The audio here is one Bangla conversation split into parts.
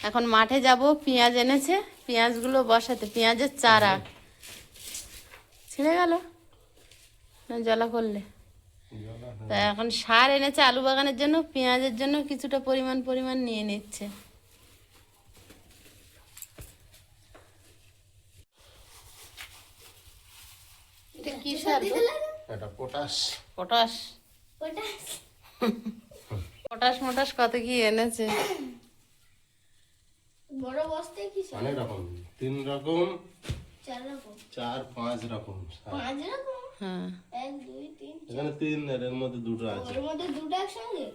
এখন মাঠে যাব, পেঁয়াজ এনেছে, পেঁয়াজগুলো বসাতে। পেঁয়াজের চারা ছিঁড়ে গেল না জলা করলে। তা এখন সার এনেছে আলু বাগানের জন্য, পেঁয়াজের জন্য কিছুটা পরিমাণ নিয়ে নিচ্ছে। এটা কি সার? এটা পটাশ। পটাশ পটাশ মটাশ কত কি এনেছে। বড় বস্তায় কি সার? অনেক রকম, 3 রকম 4 রকম 4-5 রকম। 5 রকম। হ্যাঁ 1 2 3 এখানে 3, এর মধ্যে 2টো আছে। ওর মধ্যে দুটো একসঙ্গে।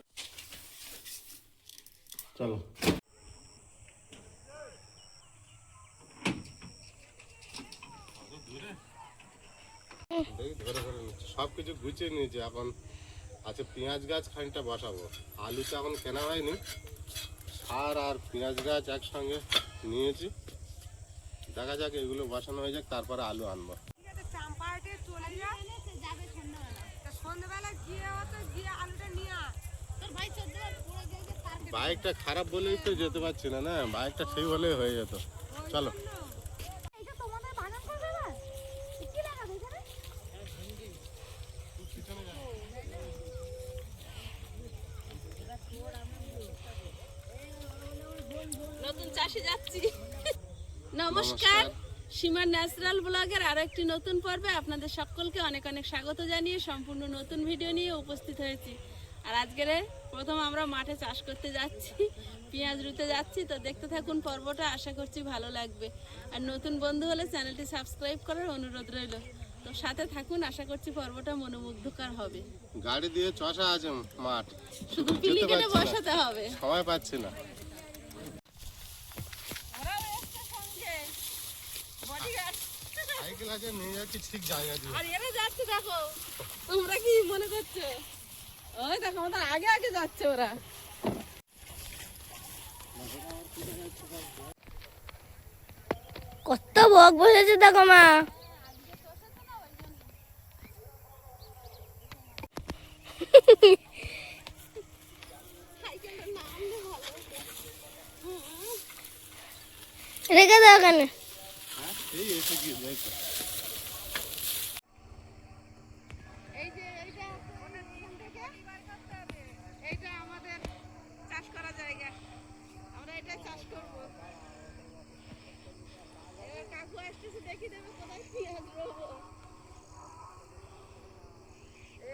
চলো ধরে ধরে নিচ্ছি, সবকিছু গুছিয়ে নিয়েছি। এখন আছে পেঁয়াজ গাছ খানিকটা বসাবো। আলুটা এখন কেনা হয়নি, সার আর পেঁয়াজ গাছ একসঙ্গে নিয়েছি। দেখা যাক এগুলো বসানো হয়ে যাক, তারপরে আলু আনবো। বাইকটা খারাপ বলেই তো যেতে পারছি না। না বাইকটা ঠিক হলেই হয়ে যেত। চলো নতুন চাষে যাচ্ছি। নমস্কার, সীমা ন্যাচারাল ব্লগের আরো একটি নতুন পর্বে আপনাদের সকলকে অনেক অনেক স্বাগত জানিয়ে সম্পূর্ণ নতুন ভিডিও নিয়ে উপস্থিত হয়েছি। আর আজকের প্রথম আমরা মাঠে চাষ করতে যাচ্ছি, পেঁয়াজ রুতে যাচ্ছি। তো দেখতে থাকুন পর্বটা, আশা করছি ভালো লাগবে। আর নতুন বন্ধু হলে চ্যানেলটি সাবস্ক্রাইব করার অনুরোধ রইল। তো সাথে থাকুন, আশা করছি পর্বটা মনোমুগ্ধকর হবে। গাড়ি দিয়ে চষা আছে মাঠ, শুধু পিলি কেটে বসাতে হবে, সময় পাচ্ছি না। সাইকেল আছে, নিয়ে যাচ্ছি ঠিক জায়গা দিয়ে। আর এরা যাচ্ছে দেখো, তোমরা কি মনে করছো? ওই দেখো আমাদের আগে আগে যাচ্ছে ওরা। কত বক বসেছে দেখো মা। রেখে দাও ওখানে। এই এসে কি দেখো, এই যে এইটা ওটা এখান থেকে এইটা আমাদের চাষ করা জায়গা, আমরা এটা চাষ করব। এবার কাকু আসতেছে, দেখি দেবে কোথায় পেঁয়াজ রোবো।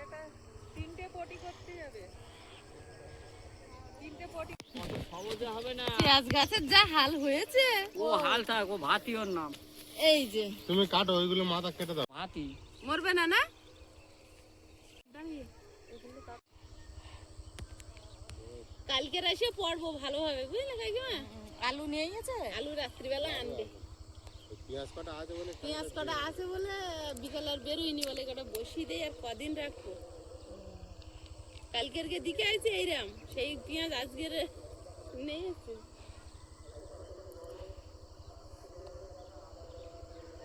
এটা 3টে পটি করতে যাবে, 3টে পটি। সহজে হবে না। পেঁয়াজ গাছের যা হাল হয়েছে। ও হাল থাক, ও ভাতি ওর নাম। এই যে তুমি কাটো ওইগুলো, মাথা কেটে দাও। ভাতি মরবে না না? কালকে এসে পড়বো ভালোভাবে, বুঝলে কাকিমা? আলু নিয়ে গেছে, আলু রাত্রিবেলা আনবে। পেঁয়াজ কাটা আছে বলে, পেঁয়াজ কটা আছে বলে বিকাল আর বেরোয়নি বলে কটা বসিয়ে দেয়। আর কদিন রাখবো? কালকের দিকে আছে এইরাম, সেই পেঁয়াজ আজকের নেই আছে।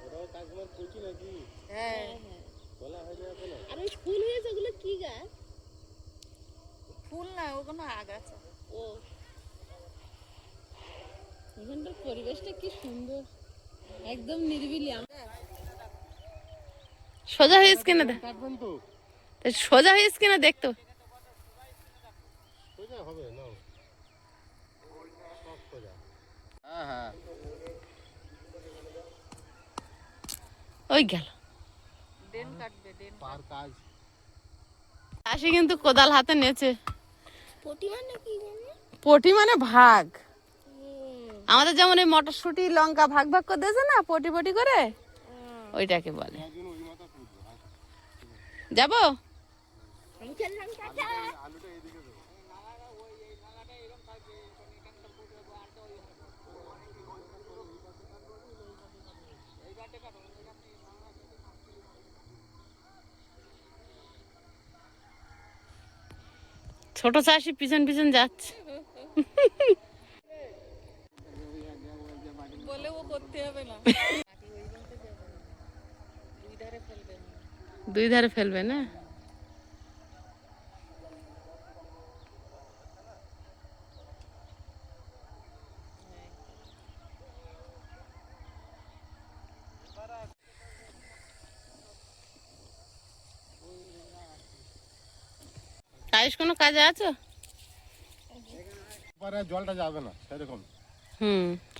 ওটাও কাকিমার কুচি নাকি? হ্যাঁ বলা হয় না কোনো। আর ওই ফুল হয়েছে, ওগুলো কি গাছ? ফুল না, ওখানে আগাছা। ও, এখানটার পরিবেশটা কি সুন্দর, একদম নিরিবিলি। সোজা হয়েছে কিনা দেখ, কাটবেন তো? সোজা হয়েছে কিনা দেখতো। সোজা হবে না, সব সোজা। হ্যাঁ হ্যাঁ, ওই গেল পার কাজ। আসি কিন্তু কোদাল হাতে নেছে। পটি মানে কি জানি? পটি মানে ভাগ। আমাদের যেমন এই মটরশুঁটি লঙ্কা ভাগ ভাগ করে দিয়েছে না, পটি পটি করে, ওইটাকে বলে। যাবো? আমি খেললাম কাঁচা। আলুটা এদিকে দেবো। ছোট চাষি পিছন পিছন যাচ্ছে। বলে ও করতে হবে না, দুই ধারে ফেলবে না। বাইশ কোনো কাজে আছো? এবারে জলটা যাবে না সেরকম।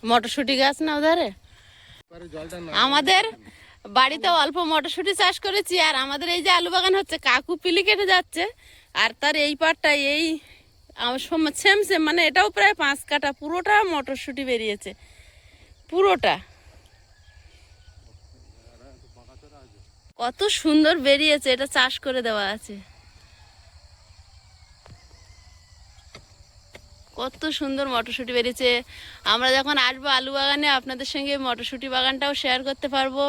মটরশুঁটি গাছ না ওধারে? এবারে জলটা না আমাদের বাড়িতে অল্প মটরশুঁটি চাষ করেছি, আর আমাদের এই যে আলু বাগান হচ্ছে, কাকু পিলি কেটে যাচ্ছে, আর তার এই পাটটা এই সেম সেম, মানে এটাও প্রায় 5 কাঠা, পুরোটা মটরশুঁটি বেরিয়েছে পুরোটা। কত সুন্দর বেরিয়েছে, এটা চাষ করে দেওয়া আছে। কত সুন্দর মটরশুঁটি বেরিয়েছে। আমরা যখন আসবো আলু বাগানে আপনাদের সঙ্গে মটরশুঁটি বাগানটাও শেয়ার করতে পারবো।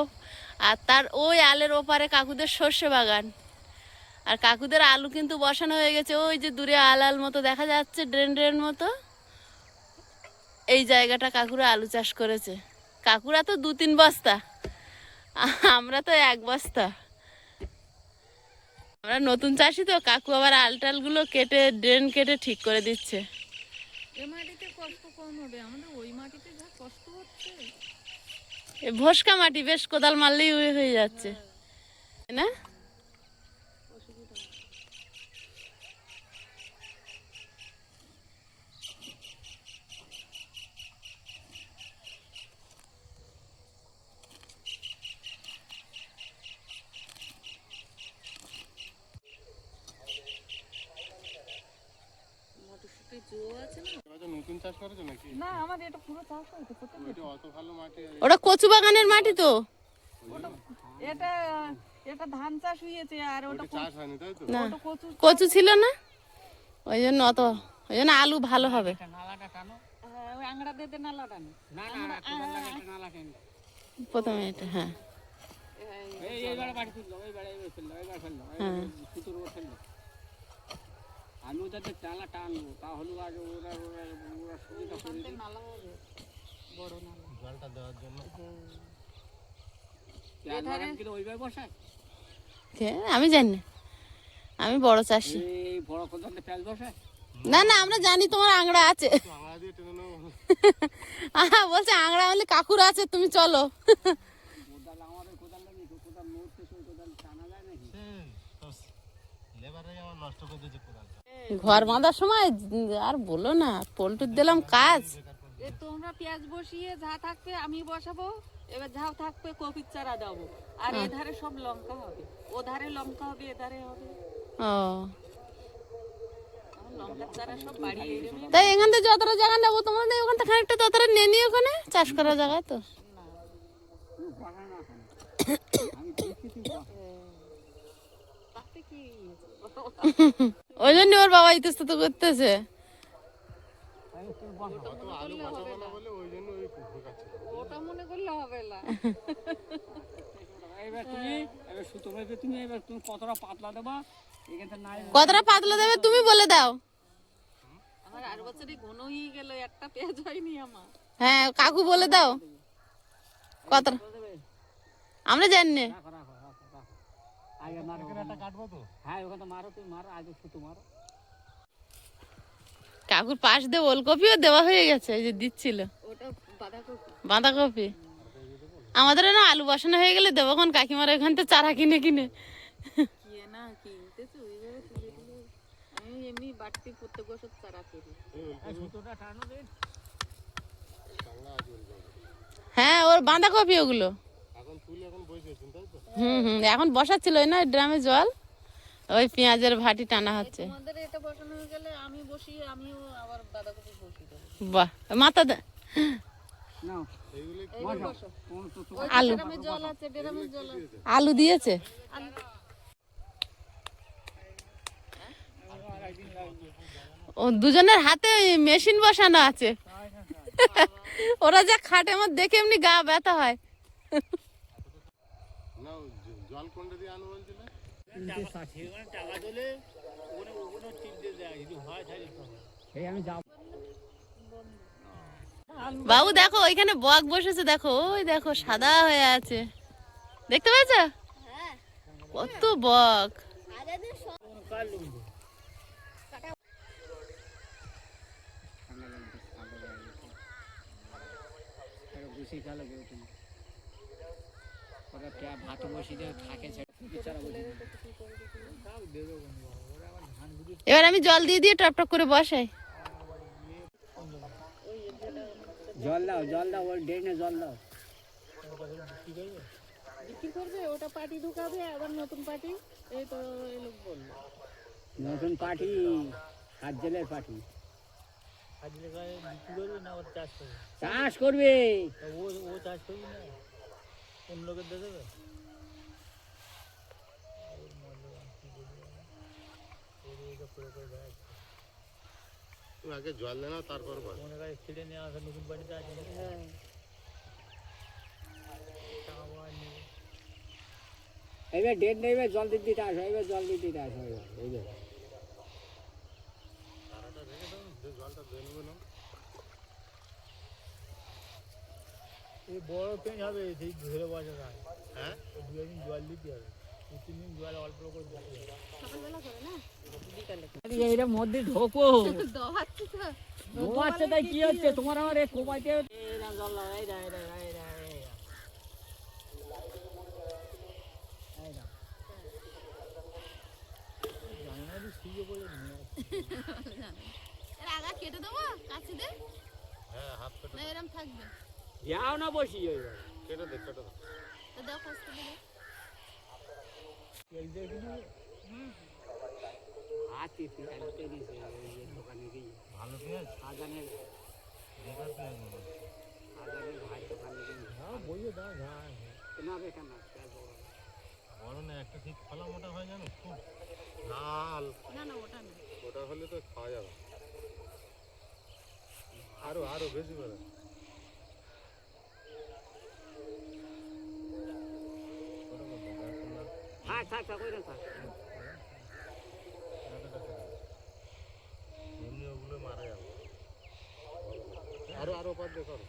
আর তার ওই আলের ওপারে কাকুদের সর্ষে বাগান, আর কাকুদের আলু কিন্তু বসানো হয়ে গেছে। ওই যে দূরে আল আল মতো দেখা যাচ্ছে, ড্রেন ড্রেন মতো, এই জায়গাটা কাকুরা আলু চাষ করেছে। কাকুরা তো 2-3 বস্তা, আমরা তো 1 বস্তা। আমরা নতুন চাষি তো, কাকু আবার আলটালগুলো কেটে ড্রেন কেটে ঠিক করে দিচ্ছে। এই মাটিতে কষ্ট কম হবে, আমাদের ওই মাটিতে যা কষ্ট হচ্ছে। ভোসকা মাটি, বেশ কোদাল মারলেই হয়ে যাচ্ছে, তাই না? এবারে নতুন চাষ করেছো নাকি? না, আমাদের এটা পুরো চাষ হয়েছে। ওইটা অত ভালো মাটি আর ওটা কচু বাগানের মাটি তো। এটা এটা ধান চাষ হয়েছে, আর ওটা চাষ হয়নি তাই তো? না, কচু কচু ছিল না, ওই জন্য আলু ভালো হবে। নালাটা টানো। ওই আংড়া দিয়ে দিয়ে নালা টানে। না না না, কোদাল লাগে একটা নালা টেনে। প্রথমে এটা, হ্যাঁ এইবারে বাড়ি তুললো, এইবারে ফেললো, এইবার ফেললো, সুতোর উপর ফেললো। আমি ওদের টালা টানবো, তাহলে আগে ওরা সুবিধা করে দিই। নালা হবে, বড় নালা। জলটা দেওয়ার জন্য পেঁয়াজ বাগান কিন্তু ওইভাবে বসায়। আমি জানি না, আমি বড় চাষি। এই বড় কোদালে পেঁয়াজ বসায়। না না, আমরা জানি তোমার আংড়া আছে। তো আমরা দিয়ে টেনে নেবো। বলছে আংড়া হলে কাকুর আছে, তুমি চলো। কোদাল আমাদের কোদাল লাগিয়েছে, কোদাল নড়ছে, সেই কোদাল টানা যায় নাকি? লেবারে আমার নষ্ট করে দিয়েছে কোদালটা। ঘর বাঁধার সময় আর বলো না, পল্টুর দিলাম কাজ। তোমরা পেঁয়াজ বসিয়ে যা থাকবে আমি বসাবো, এবার যা থাকবে কপির চারা দেবো, আর এধারে সব লঙ্কা হবে, ওধারে লঙ্কা হবে, এধারে হবে। ও, লঙ্কার চারা সব বাড়িয়ে দেবে। তাই এখান থেকে যতটা জায়গা নেবো তোমাদের ওখান থেকে খানিকটা ততটা নিয়ে নিয়ে ওখানে চাষ করার জায়গায় তো। আমি দেখতেছি তাতে কি ওই জন্য ওর বাবা ইতস্তত করতেছে। অত আলু বসাবো না বলে ওই জন্য ওই ঢোকাচ্ছিল। ওটা মনে করলে হবে না। এবার তুমি এবার সুতো মেপে তুমি এবার তুমি কতটা পাতলা দেবা, এখানে নাই কতটা পাতলা দেবে তুমি বলে দাও। আমার 8 বছরই ঘন হয়ে গেল, একটা পেঁয়াজ হয়নি আমার। হ্যাঁ, কাকু বলে দাও কতটা, আমরা জানি না। রাখো রাখো রাখো রাখো। আগে মারো, একটা কাটবো তো। হ্যাঁ ওখানে মারো, তুমি মারো, আগে সুতো মারো। কাকুর পাশ দিয়ে ওলকপিও দেওয়া হয়ে গেছে, এই যে দিচ্ছিল ওটা বাঁধাকপি। বাঁধাকপি। আমাদের না আলু বসানো হয়ে গেলে দেবো কোন কাকিমার এখান থেকে চারা কিনে কিনে। কিয়ে না কিনতেছে ওইভাবে তুলে তুলে। আমি এমনি বাড়তি প্রত্যেক বছর চারা করি। সুতোটা টানো দিন। হ্যাঁ, ওর বাঁধাকপি ওগুলো। এখন তুলে এখন বসেছেন তাই তো? এখন বসাচ্ছিল না ড্রামে জল, ওই পেঁয়াজের ভাটি টানা হচ্ছে। তোমাদের এটা বসানো হয়ে গেলে আমি বসি, আমিও আবার বাঁধাকপি বসি দেবো। বাহ, মাথা নাও এইগুলো বসো। কোন সুতো? আলু ড্রামে জল আছে, ড্রামে জল আছে। আলু দিয়েছে। ও দুজনের হাতে মেশিন বসানো আছে। ওরা যা খাটে আমার দেখে এমনি গা ব্যথা হয়। না জল কোনটা দিয়ে আনু বলছিলে? এই আমি যাব। বাবু দেখো ওইখানে বক বসেছে, দেখো ওই দেখো সাদা হয়ে আছে, দেখতে পেয়েছ কত বক। গুছিয়ে খেলো কেউ তুমি। ওরা ভাত বসিয়ে দিয়ে থাকে ছেড়ে বিচারা বসিয়ে দেবে। এবার আমি জল দিয়ে দিয়ে টপ টপ করে বসাই। জল দাও ওই ড্রেনে জল দাও। বিক্রি করবে ওটা পার্টি ঢুকাবে আবার নতুন পার্টি। এই তো এই লোক বললো নতুন পার্টি হাত জেলের পার্টি চাষ করবে। তুমি আগে জল দে না, তারপর বল। এবার ডেট নেবে জল দিতে আসো, এবার জল দিতে আসো। এইবার তারাটা রেখে দাও, যে জলটা বেরোবে না। এই বড় পেঁচ হবে সেই ধরে বসা যায়। হ্যাঁ, 2 দিন জল দিতে হবে, 2-3 দিন জল অল্প করে দিতে হবে। সকালবেলা করে না এইটা মধ্যে ঢোকো দহাচ্ছি তো। ঘুমাচ্ছে, তাই কি হচ্ছে তোমার আমার কোপাইতে জল দাও। এই দাও জানুয়ারি শুয়ে বলে নিয়ে আসি। এর আগা কেটে দেবো কাছি দে, হ্যাঁ, হাফ কেটে না এরম থাকবে? যাও না বসি ওইবার কেটে দে, কেটে দে। তো দাও কাছ থেকে দাও। তেল দিয়ে কিনে হাতি ফেলতে দিছে ওই দোকানে গিয়ে ভালো পেঁয়াজ, আজানের বেকার পেঁয়াজ নেবো। ভাই দোকানে গিয়ে বইয়ে দাও যায়। কেনাবে কেন বড় না, একটা ঠিক ফলা মোটা হয় জানো, খুব লাল। না না ওটা না। ওটা হলে তো খাওয়া যাবে। আরো বেশি করে। থাক ওই থাক এমনি ওগুলো মারা যাবে। আরো পাঁচ দিয়ে করো।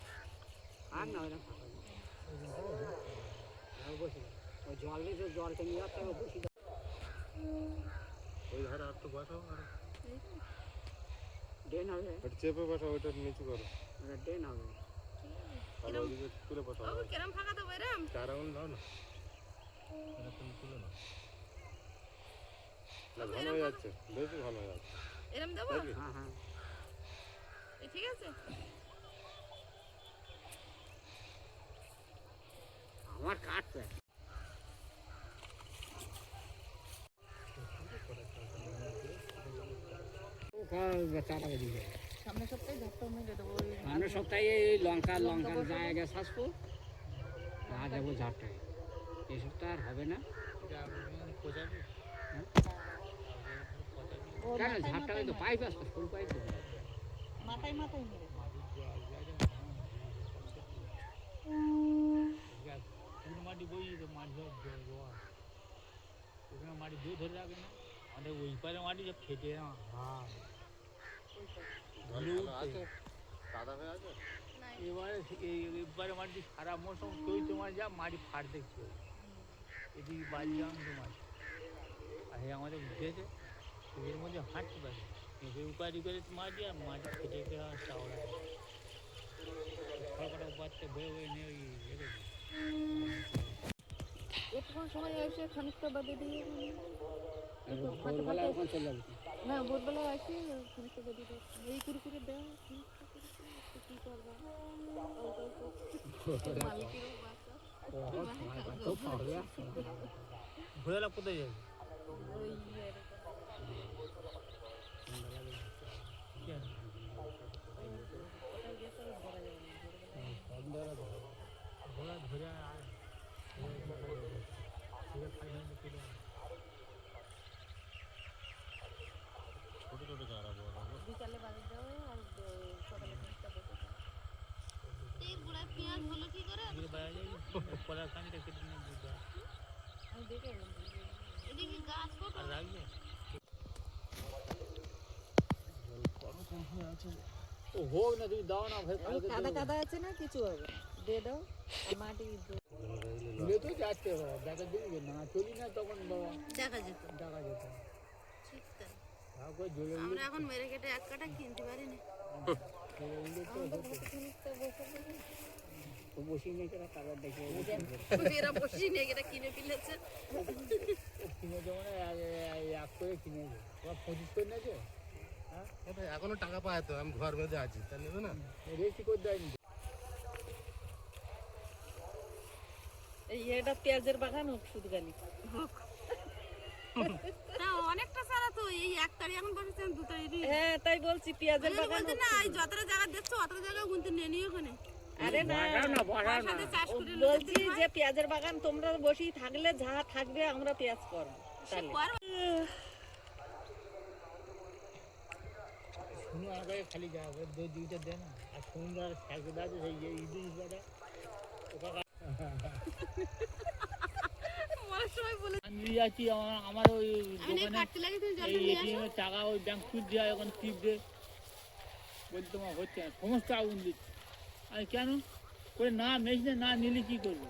আর না ওই বসি ওই জল দিয়ে জলটা নিয়ে আসতে হবে বসি ওই ধারে আর তো বসাও, আর ড্রেন হবে ওটা চেপে বসাও, ওইটা নিচু করো। ওটা ড্রেন হবে আর ওইদিকে তুলে বসাও। বাবু কেরম ফাঁকা দেবো এরম? 4 আঙুল দাও না, এটা তুমি তুলে নাও। না, ঘন হয়ে যাচ্ছে, বেশি ঘন হয়ে যাচ্ছে। এরম দেবো? তাই কি? হ্যাঁ এই ঠিক আছে? আমার কাটছে সামনের সপ্তাহে ঝাপটা মেরে দেবো। সামনের সপ্তাহে এই লঙ্কার জায়গা শাসবো আর যাবো ঝাড়টায়। এই সপ্তাহ আর হবে না কেন ঝাড়টায় তো পাইপ আসতো, ফুল পাইপ তো মাথায় মেরে মাটি বই মাটি ওখানে মাটি দিয়ে ধরে রাখে না, আমাদের ওই পারে মাটি সব ফেটে না। হ্যাঁ, ভালো আছে, কাদা হয়ে আছে। এবারে মাটি সারা মৌসুম চৈত্র মাস যা মাটি ফাট দেখছে, এদিকে বাজলাম তোমার আর আমাদের উঠেছে এর মধ্যে হাঁটতে পারে উপায় করে মাটি আর মাটি ফেটে চাওড়া খড়কাটা বাচ্চা বয়ে বয়ে নিয়ে একটু সময় এসে খানিকটা বাদে দিয়ে ভোরবেলা ওখানে চলে যাবে। না ভোরবেলা আসে খানিকটা বাদে দিয়ে এই কুরকুরে দেওয়া কি করবো মালিকেরও বাচ্চা ভোরবেলা কোথায় যাবে? ওই ঘোড়া ধরে আয় ছোট ছোট চারা বড় বিকালে বাদে দেওয়া আর সকালে খানিকটা বসে এই গুড়া পেঁয়াজ হলো কি করে? কলার কানিটা কেটে নিয়ে দিতে আমি দেখে এলাম এদিকে গাছ ফটো আর রাখবে ও হোক না, তুমি দাও না ভাই, কাদা কাদা আছে না কিছু হবে দিয়ে দাও আর মাটি তুলে তো যাচ্ছে দেখা দিবি না, চলি না তখন বাবা দেখা যেত। দেখা যেত। ঠিক তাই। তারপর জলে আমরা এখন মেরে কেটে এক কাটা কিনতে পারি না। বসি নিয়ে টাকা দেখে এরা বসি নিয়ে এটা কিনে ফেলেছে। কিনেছে মানে এক করে কিনেছে তোমার 25 করে নিয়েছে হ্যাঁ ওটা এখনো টাকা পায় তো, আমি ঘর বেঁধে আছি, তা নেবে না? বেশি করে দেয়নি এই এটা পেঁয়াজের বাগান হোক শুধু গালি না অনেকটা সারা তো এই এক তারিখ এখন বসেছেন 2 তারিখ। হ্যাঁ তাই বলছি পেঁয়াজের বাগান বলতে হোক না এই যতটা জায়গা দেখছো অতটা জায়গা গুনতে নিয়ে নিও ওখানে। আরে না পয়সাতে চাষ করে বলছি যে পেঁয়াজের বাগান তোমরা বসেই থাকলে যা থাকবে আমরা পেঁয়াজ করবো তাহলে শুনো আগে খালি যাবে দুই দুইটা দেয় না আর সুন্দর সাইকেল আছে সেই যে ইদুস বাড়া মরার সময় বলে আমি নিয়ে যাচ্ছি আমার ওই আমি না দোকানে কাটতে লাগে তুমি জল এই এটিএম এর টাকা ওই ব্যাংক সুদ দেওয়া এখন টিপ দে বলতে তোমার হচ্ছে না সমস্ত আগুন দিচ্ছে আমি কেন করে না মেশিনে না নিলে কি করবো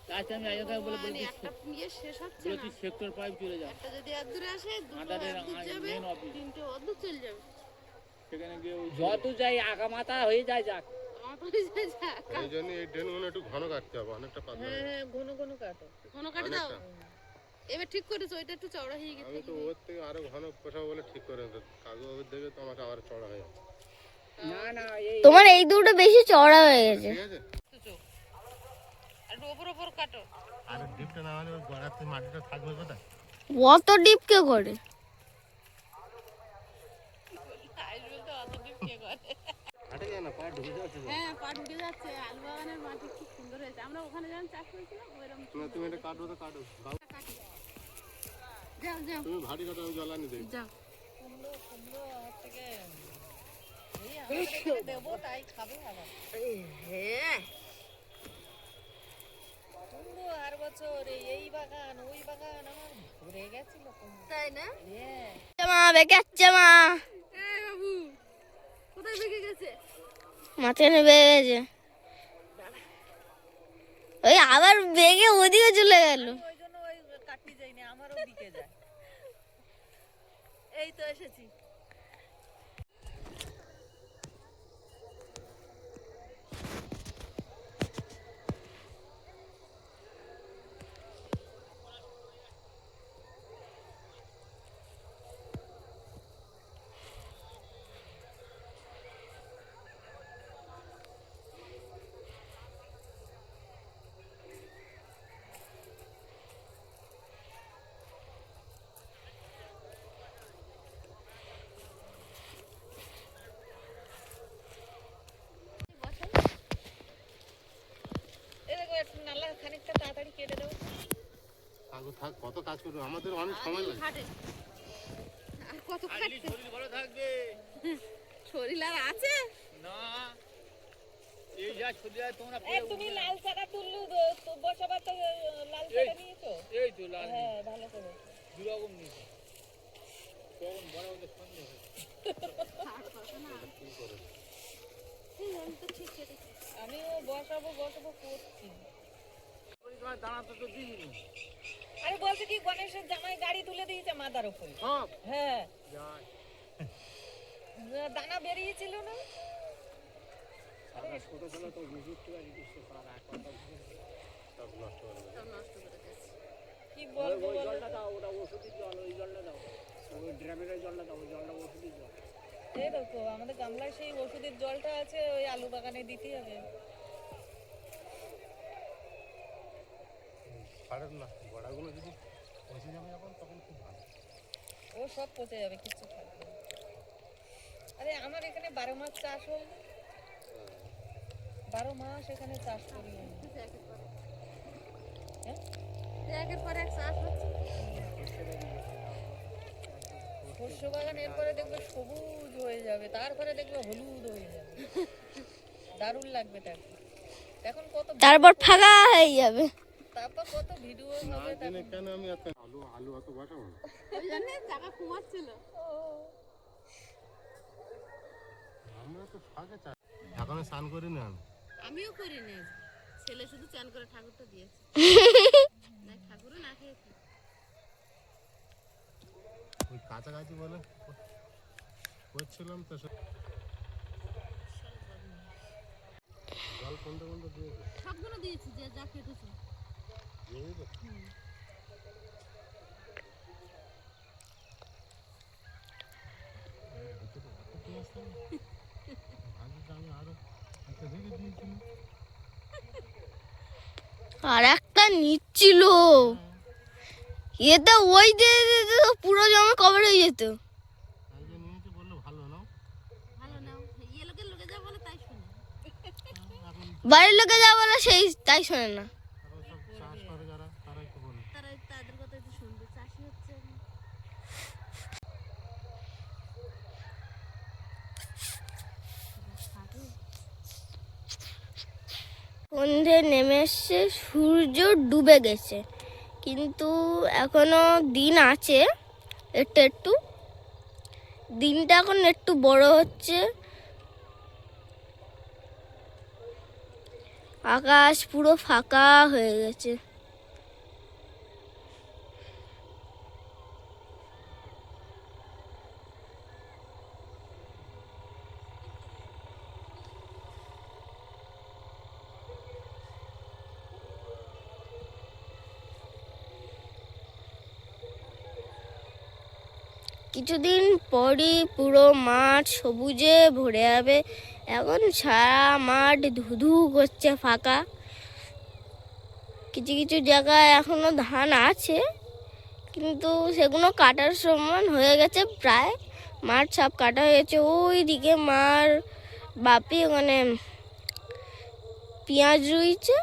তাই আমি আগে বলে মানে একটা ইয়ে শেষ হচ্ছে না। বলেছি সেক্টর পাইপ চলে যাও একটা যদি এক দূরে আসে দুটো আদারের এক দূর যাবে মেন অফিস তিনটে অদূর চলে যাবে। সেখানে গিয়ে যত যাই আগা মাথা হয়ে যায় যাক আমার তো হয়ে যায় যা। এই জন্য এই ড্রেনগুলো একটু ঘন কাটতে হবে, অনেকটা পাতলা হ্যাঁ হয়ে হ্যাঁ ঘন ঘন কাটো কোনো কাটে দাও। অনেকটা। এবার ঠিক করেছো ওইটা একটু চওড়া হয়ে গেছে। আমি তো ওর থেকে আরো ঘন পোষাবো বলে ঠিক করে কাগজ দেবে তো আমাকে আবার চড়া হয়ে যাবে। না না এই তোমার এই দুটো বেশি চওড়া হয়ে গেছে। ঠিক আছে, আর একটু ওপর ওপর কাটো। আর ডিপটা না হলে ওই গোড়াতে মাটিটা থাকবে কোথায়? অত ডিপ কে করে? আইস বলতে অত ডিপ কে করে? হাঁটে যায় না, পা ঢুকে যাচ্ছে তো। হ্যাঁ পা ঢুকে যাচ্ছে। আলু বাগানের মাটি খুব সুন্দর হয়েছে। আমরা ওখানে যখন চাষ করেছিলাম ওইরকম না তুমি এটা কাটবো তো কাটো, দাও। কাটি। যাও যাও তুমি ভারী কথা, আমি জল আনি দেই। যাও। দেবো তাই খাবে আবার হ্যাঁ কুমড়ো আর বছর এই বাগান ওই বাগান আমার ঘুরে গেছিল তাই না? মা বেকাচ্ছে মা, এই বাবু কোথায় বেঁকে গেছে? মাঝখানে বেগে গেছে, ওই আবার বেগে ওদিকে চলে গেল। ওই জন্য ওই কাটি যায়নি আমারও দিকে যায় এই তো এসেছি। এই দেখো একটু নালা খানিকটা তাড়াতাড়ি কেটে দাও কাগজ থাক, কত কাজ করবে, আমাদের অনেক সময় লাগে। হাটে আর কত খাটতে শরীর ভালো থাকবে শরীর আর আছে? না এই যা ছুটি যায় তোমরা এই তুমি লাল চারা তুললু তো বসাবার তো লাল চারা নিয়েছো এই তো লাল হ্যাঁ ভালো করে দু রকম নিয়েছে কখন বড় হতে সন্দেহ হয় এই আমি তো ঠিক কেটেছি। আমিও বসাবো করছি তোমার দানা তো তো দিইনি আরে বলছে কি গণেশের জামাই গাড়ি তুলে দিয়েছে মাথার উপরে সব হ্যাঁ যায় দানা বেরিয়েছিল না সারা ছোট ছোট তো বুঝতে পারি কিছু পারা কথা সব নষ্ট করে দেবে। সব নষ্ট করে দিয়েছে। কি বলবো ওই বলো জলটা দাও ওটা ওষুধের জল ওই জলটা দাও ওই ড্রামের ওই জলটা দাও ওই জলটা ওষুধের জল এই দেখো আমাদের গামলায় সেই ওষুধের জলটা আছে ওই আলু বাগানে দিতে হবে ছাড়েন না, গোড়াগুলো যদি পচে যাবে এখন তখন খুব ভালো। ও সব পচে যাবে কিচ্ছু থাকবে না। আরে আমার এখানে 12 মাস চাষ হয় না 12 মাস এখানে চাষ করি আমি। হ্যাঁ? একের পর এক চাষ হচ্ছে। শস্য বাগান এরপরে দেখবে সবুজ হয়ে যাবে তারপরে দেখবে হলুদ হয়ে যাবে দারুণ লাগবে এখন কত তারপর ফাঁকা হয়ে যাবে। তারপর কত ভিডিও না হবে জেনে কেন আমি এত আলু অত বসাবো না। ওই জন্য জায়গা কমাচ্ছিল। আমরা তো ফাঁকে চাই, এখনো স্নান করি না আমি। আমিও করি না ছেলে শুধু চান করে ঠাকুরটা দিয়েছে না ঠাকুরও না খেয়েছে। ওই কাছাকাছি বলে করছিলাম তো জল কোনটা দিয়েছে সবগুলো দিয়েছি যে যা কেটেছে। দিয়ে দিয়েছে? আর একটা নিচ্ছিল, এতে ওই দিয়ে দিতে তো পুরো জমা কভার হয়ে যেত। ভালো নাও, ভালো নাও, ইয়ে লোকের লোকে যা বলে তাই শুনে। বাড়ির লোকে যা বলে সেই তাই শোনে না। এখন সব চাষ করে যারা তারাই তো বলে। তারা তাদের কথা তো শুনবে, চাষি হচ্ছে এখন। সন্ধে নেমে এসছে, সূর্য ডুবে গেছে, কিন্তু এখনো দিন আছে একটু একটু। দিনটা এখন একটু বড় হচ্ছে, আকাশ পুরো ফাঁকা হয়ে গেছে। কিছুদিন পরই পুরো মাঠ সবুজে ভরে যাবে। এখন সারা মাঠ ধুধু করছে ফাঁকা। কিছু কিছু জায়গায় এখনো ধান আছে, কিন্তু সেগুলো কাটার সমান হয়ে গেছে প্রায়। মাঠ সব কাটা হয়ে গেছে। ওই দিকে মার বাপি ওখানে পেঁয়াজ রুইছে।